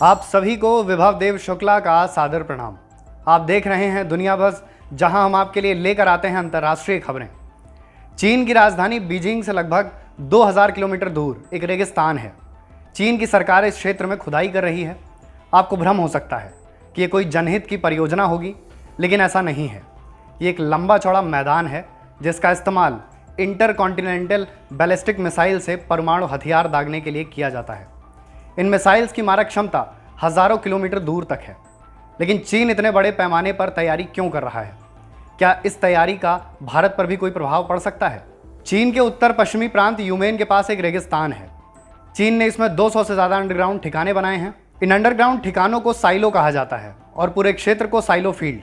आप सभी को विभव देव शुक्ला का सादर प्रणाम। आप देख रहे हैं दुनिया बस, जहां हम आपके लिए लेकर आते हैं अंतर्राष्ट्रीय खबरें। चीन की राजधानी बीजिंग से लगभग 2000 किलोमीटर दूर एक रेगिस्तान है। चीन की सरकार इस क्षेत्र में खुदाई कर रही है। आपको भ्रम हो सकता है कि ये कोई जनहित की परियोजना होगी, लेकिन ऐसा नहीं है। ये एक लंबा चौड़ा मैदान है जिसका इस्तेमाल इंटरकॉन्टिनेंटल बैलिस्टिक मिसाइल से परमाणु हथियार दागने के लिए किया जाता है। इन मिसाइल्स की मारक क्षमता हज़ारों किलोमीटर दूर तक है। लेकिन चीन इतने बड़े पैमाने पर तैयारी क्यों कर रहा है? क्या इस तैयारी का भारत पर भी कोई प्रभाव पड़ सकता है? चीन के उत्तर पश्चिमी प्रांत यूमेन के पास एक रेगिस्तान है। चीन ने इसमें 200 से ज़्यादा अंडरग्राउंड ठिकाने बनाए हैं। इन अंडरग्राउंड ठिकानों को साइलो कहा जाता है और पूरे क्षेत्र को साइलो फील्ड।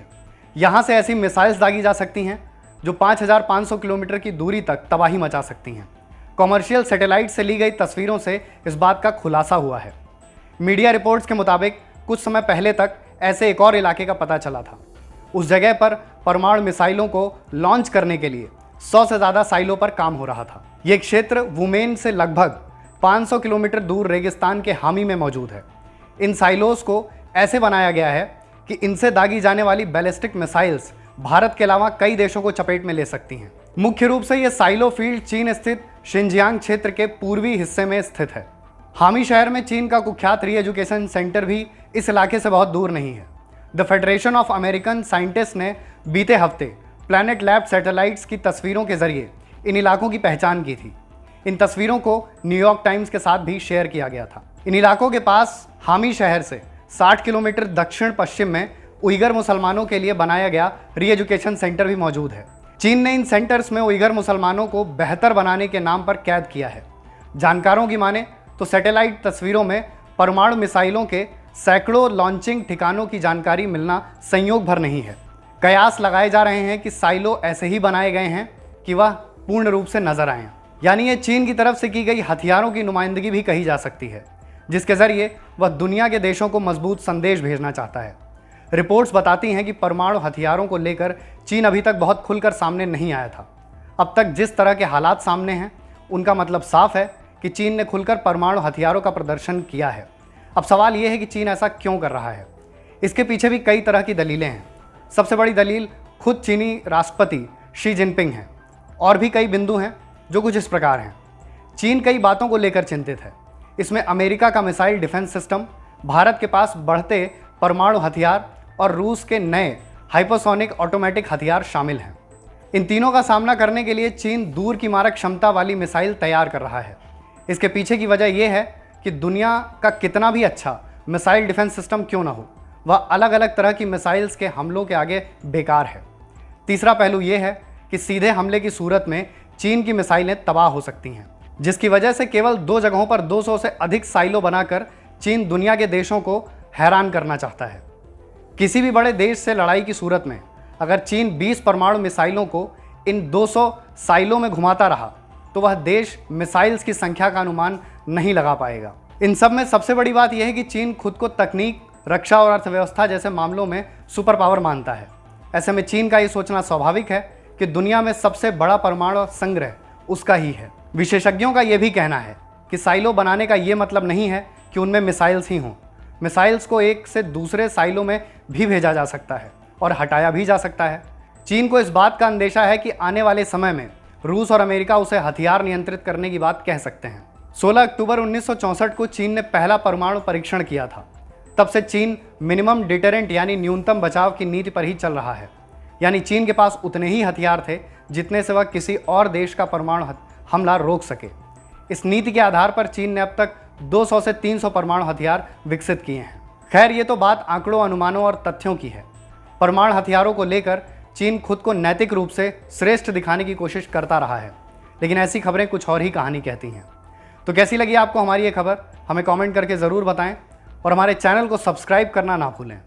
यहाँ से ऐसी मिसाइल्स दागी जा सकती हैं जो 5500 किलोमीटर की दूरी तक तबाही मचा सकती हैं। कॉमर्शियल सैटेलाइट से ली गई तस्वीरों से इस बात का खुलासा हुआ है। मीडिया रिपोर्ट्स के मुताबिक कुछ समय पहले तक ऐसे एक और इलाके का पता चला था। उस जगह पर परमाणु मिसाइलों को लॉन्च करने के लिए 100 से ज़्यादा साइलों पर काम हो रहा था। ये क्षेत्र वुमेन से लगभग 500 किलोमीटर दूर रेगिस्तान के हामी में मौजूद है। इन साइलोस को ऐसे बनाया गया है कि इनसे दागी जाने वाली बैलिस्टिक मिसाइल्स भारत के अलावा कई देशों को चपेट में ले सकती हैं। मुख्य रूप से ये साइलो फील्ड चीन स्थित शिनजियांग क्षेत्र के पूर्वी हिस्से में स्थित है। हामी शहर में चीन का कुख्यात री एजुकेशन सेंटर भी इस इलाके से बहुत दूर नहीं है। The federation of American scientist ने बीते हफ्ते प्लैनेट लैब सैटेलाइट्स की तस्वीरों के जरिए इन इलाकों की पहचान की थी। इन तस्वीरों को न्यूयॉर्क टाइम्स के साथ भी शेयर किया गया था। इन इलाकों के पास हामी शहर से 60 किलोमीटर दक्षिण पश्चिम में उइगर मुसलमानों के लिए बनाया गया री एजुकेशन सेंटर भी मौजूद है। चीन ने इन सेंटर्स में उइगर मुसलमानों को बेहतर बनाने के नाम पर कैद किया है। जानकारों की माने तो सैटेलाइट तस्वीरों में परमाणु मिसाइलों के सैकड़ों लॉन्चिंग ठिकानों की जानकारी मिलना संयोग भर नहीं है। कयास लगाए जा रहे हैं कि साइलो ऐसे ही बनाए गए हैं कि वह पूर्ण रूप से नजर आएं। यानी ये चीन की तरफ से की गई हथियारों की नुमाइंदगी भी कही जा सकती है, जिसके जरिए वह दुनिया के देशों को मजबूत संदेश भेजना चाहता है। रिपोर्ट्स बताती हैं कि परमाणु हथियारों को लेकर चीन अभी तक बहुत खुलकर सामने नहीं आया था। अब तक जिस तरह के हालात सामने हैं, उनका मतलब साफ है कि चीन ने खुलकर परमाणु हथियारों का प्रदर्शन किया है। अब सवाल यह है कि चीन ऐसा क्यों कर रहा है? इसके पीछे भी कई तरह की दलीलें हैं। सबसे बड़ी दलील खुद चीनी राष्ट्रपति शी जिनपिंग हैं। और भी कई बिंदु हैं जो कुछ इस प्रकार हैं। चीन कई बातों को लेकर चिंतित है। इसमें अमेरिका का मिसाइल डिफेंस सिस्टम, भारत के पास बढ़ते परमाणु हथियार और रूस के नए हाइपरसोनिक ऑटोमेटिक हथियार शामिल हैं। इन तीनों का सामना करने के लिए चीन दूर की मारक क्षमता वाली मिसाइल तैयार कर रहा है। इसके पीछे की वजह यह है कि दुनिया का कितना भी अच्छा मिसाइल डिफेंस सिस्टम क्यों ना हो, वह अलग अलग तरह की मिसाइल्स के हमलों के आगे बेकार है। तीसरा पहलू यह है कि सीधे हमले की सूरत में चीन की मिसाइलें तबाह हो सकती हैं, जिसकी वजह से केवल 2 जगहों पर 200 से अधिक साइलो बनाकर चीन दुनिया के देशों को हैरान करना चाहता है। किसी भी बड़े देश से लड़ाई की सूरत में अगर चीन 20 परमाणु मिसाइलों को इन 200 साइलों में घुमाता रहा तो वह देश मिसाइल्स की संख्या का अनुमान नहीं लगा पाएगा। इन सब में सबसे बड़ी बात यह है कि चीन खुद को तकनीक, रक्षा और अर्थव्यवस्था जैसे मामलों में सुपर पावर मानता है। ऐसे में चीन का ये सोचना स्वाभाविक है कि दुनिया में सबसे बड़ा परमाणु संग्रह उसका ही है। विशेषज्ञों का यह भी कहना है कि साइलो बनाने का ये मतलब नहीं है कि उनमें मिसाइल्स ही हों। मिसाइल्स को एक से दूसरे साइलों में भी भेजा जा सकता है और हटाया भी जा सकता है। चीन को इस बात का अंदेशा है कि आने वाले समय में रूस और अमेरिका उसे हथियार नियंत्रित करने की बात कह सकते हैं। 16 अक्टूबर 1964 को चीन ने पहला परमाणु परीक्षण किया था। तब से चीन मिनिमम डिटरेंट यानी न्यूनतम बचाव की नीति पर ही चल रहा है। यानी चीन के पास उतने ही हथियार थे जितने से वह किसी और देश का परमाणु हमला रोक सके। इस नीति के आधार पर चीन ने अब तक 200 से 300 परमाणु हथियार विकसित किए हैं। खैर, ये तो बात आंकड़ों, अनुमानों और तथ्यों की है। परमाणु हथियारों को लेकर चीन खुद को नैतिक रूप से श्रेष्ठ दिखाने की कोशिश करता रहा है, लेकिन ऐसी खबरें कुछ और ही कहानी कहती हैं। तो कैसी लगी आपको हमारी ये खबर? हमें कमेंट करके ज़रूर बताएं और हमारे चैनल को सब्सक्राइब करना ना भूलें।